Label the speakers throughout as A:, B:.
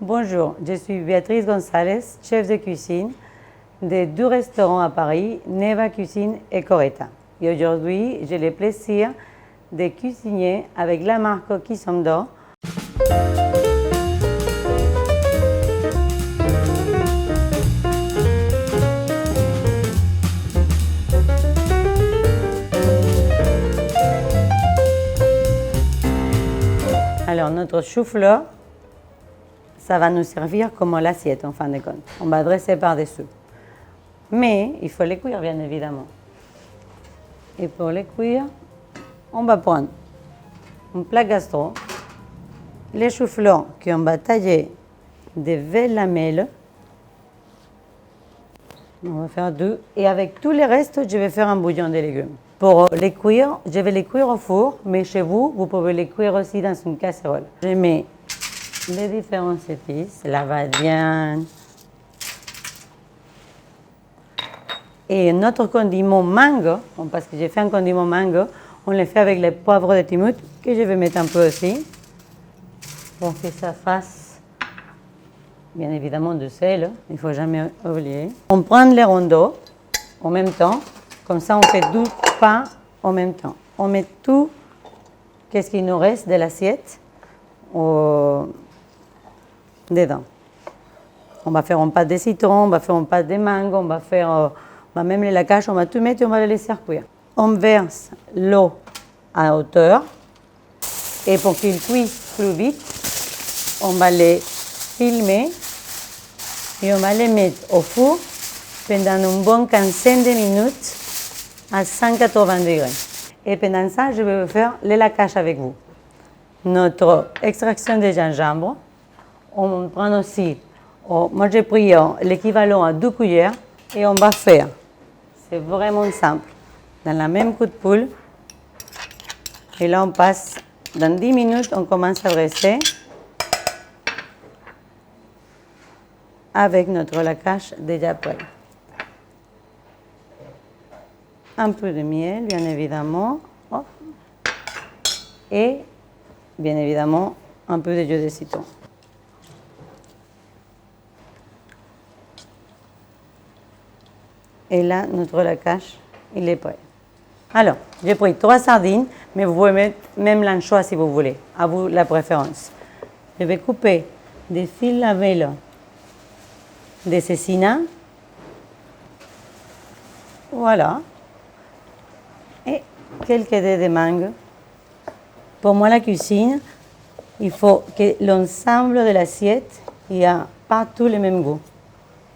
A: Bonjour, je suis Béatrice González, chef de cuisine de deux restaurants à Paris, Neva Cuisine et Coretta. Et aujourd'hui, j'ai le plaisir de cuisiner avec la marque Qui Som d'Or. Alors, notre chou-fleur, ça va nous servir comme l'assiette en fin de compte. On va dresser par-dessus. Mais il faut les cuire, bien évidemment. Et pour les cuire, on va prendre un plat gastro, les choux-fleurs qu'on va tailler de belles lamelles. On va faire deux. Et avec tous les restes, je vais faire un bouillon de légumes. Pour les cuire, je vais les cuire au four, mais chez vous, vous pouvez les cuire aussi dans une casserole. Je mets les différentes épices, la valériane. Et notre condiment mango, parce que j'ai fait un condiment mango, on le fait avec les poivres de Timout, que je vais mettre un peu aussi, pour que ça fasse, bien évidemment, du sel, il ne faut jamais oublier. On prend les rondeaux en même temps, comme ça on fait deux pains en même temps. On met tout, qu'est-ce qu'il nous reste de l'assiette, dedans. On va faire un pâte de citron, on va faire un pâte de mangue, on va même les lacages, on va tout mettre et on va les laisser cuire. On verse l'eau à hauteur et pour qu'ils cuisent plus vite, on va les filmer et on va les mettre au four pendant une bonne quinzaine de minutes à 180 degrés. Et pendant ça, je vais faire les lacages avec vous. Notre extraction de gingembre, on prend aussi, moi j'ai pris l'équivalent à 2 cuillères et on va faire, c'est vraiment simple, dans la même coup de poule. Et là on passe, dans 10 minutes, on commence à dresser avec notre lacage déjà prêt. Un peu de miel, bien évidemment, et bien évidemment un peu de jus de citron. Et là, notre lacage, il est prêt. Alors, j'ai pris 3 sardines, mais vous pouvez mettre même l'anchois si vous voulez, à vous la préférence. Je vais couper des fils lamelles de cécina. Voilà. Et quelques dés de mangue. Pour moi, la cuisine, il faut que l'ensemble de l'assiette ait partout le même goût.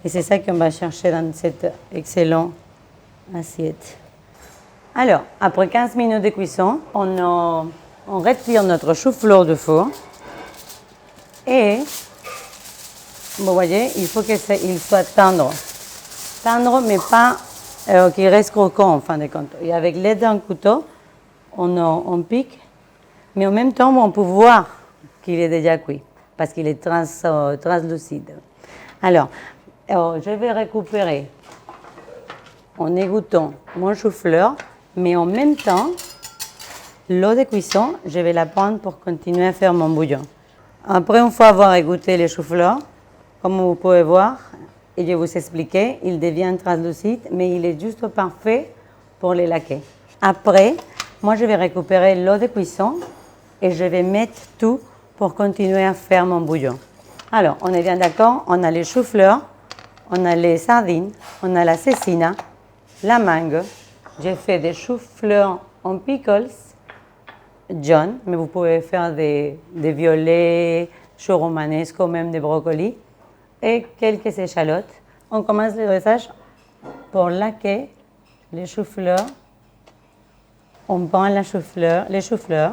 A: Et c'est ça qu'on va chercher dans cette excellente assiette. Alors, après 15 minutes de cuisson, on retire notre chou-fleur du four. Et, vous voyez, il faut qu'il soit tendre. Tendre, mais pas qu'il reste croquant en fin de compte. Et avec l'aide d'un couteau, on pique. Mais en même temps, on peut voir qu'il est déjà cuit, parce qu'il est translucide. Alors, je vais récupérer en égouttant mon chou-fleur, mais en même temps, l'eau de cuisson, je vais la prendre pour continuer à faire mon bouillon. Après, une fois avoir égoutté les chou-fleurs, comme vous pouvez voir, et je vais vous expliquer, il devient translucide, mais il est juste parfait pour les laquer. Après, moi, je vais récupérer l'eau de cuisson et je vais mettre tout pour continuer à faire mon bouillon. Alors, on est bien d'accord, on a les chou-fleurs, on a les sardines, on a la cécina, la mangue. J'ai fait des choux-fleurs en pickles jaune, mais vous pouvez faire des violets, choux romanesco, même des brocolis, et quelques échalotes. On commence le dressage pour laquer les choux-fleurs. On prend les choux-fleurs,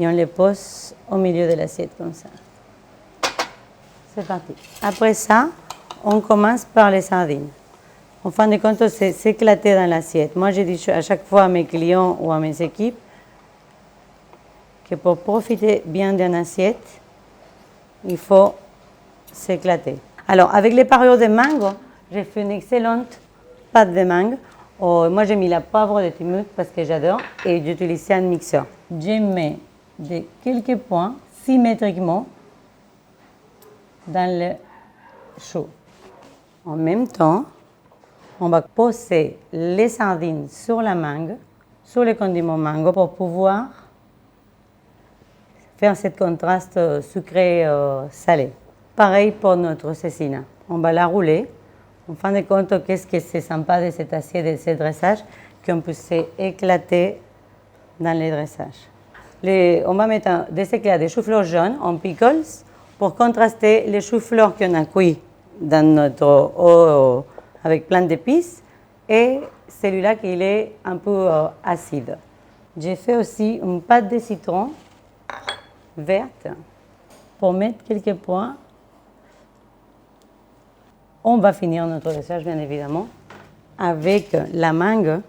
A: et on les pose au milieu de l'assiette comme ça. C'est parti. Après ça, on commence par les sardines. En fin de compte, c'est s'éclater dans l'assiette. Moi, j'ai dit à chaque fois à mes clients ou à mes équipes que pour profiter bien d'une assiette, il faut s'éclater. Alors, avec les parures de mangue, j'ai fait une excellente pâte de mangue. Moi, j'ai mis la poivre de Timout parce que j'adore et j'ai utilisé un mixeur. Je mets quelques points symétriquement dans le chou. En même temps, on va poser les sardines sur la mangue, sur le condiment mango pour pouvoir faire ce contraste sucré-salé. Pareil pour notre cécina. On va la rouler. En fin de compte, qu'est-ce que c'est sympa de cette assiette, de ce dressage, qu'on peut s'éclater dans le dressage. On va mettre des éclats de chou-fleur jaune en pickles pour contraster les choux-fleurs qu'on a cuits dans notre eau avec plein d'épices et celui-là qui est un peu acide. J'ai fait aussi une pâte de citron verte pour mettre quelques points. On va finir notre dressage bien évidemment avec la mangue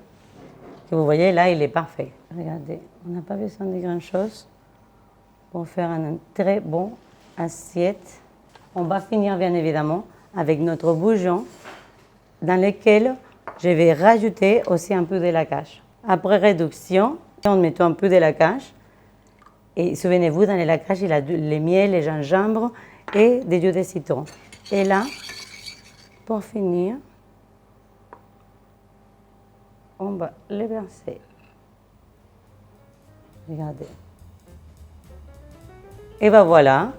A: que vous voyez là, il est parfait. Regardez, on n'a pas besoin de grand chose pour faire une très bonne assiette. On va finir bien évidemment avec notre bouillon dans lequel je vais rajouter aussi un peu de laquage. Après réduction, on met un peu de laquage. Et souvenez-vous, dans le laquage, il y a le miel, le gingembre et des jus de citron. Et là, pour finir, on va le verser. Regardez. Et ben voilà,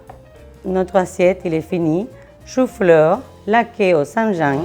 A: notre assiette, il est fini. Chou-fleur, laqué au Saint-Jean.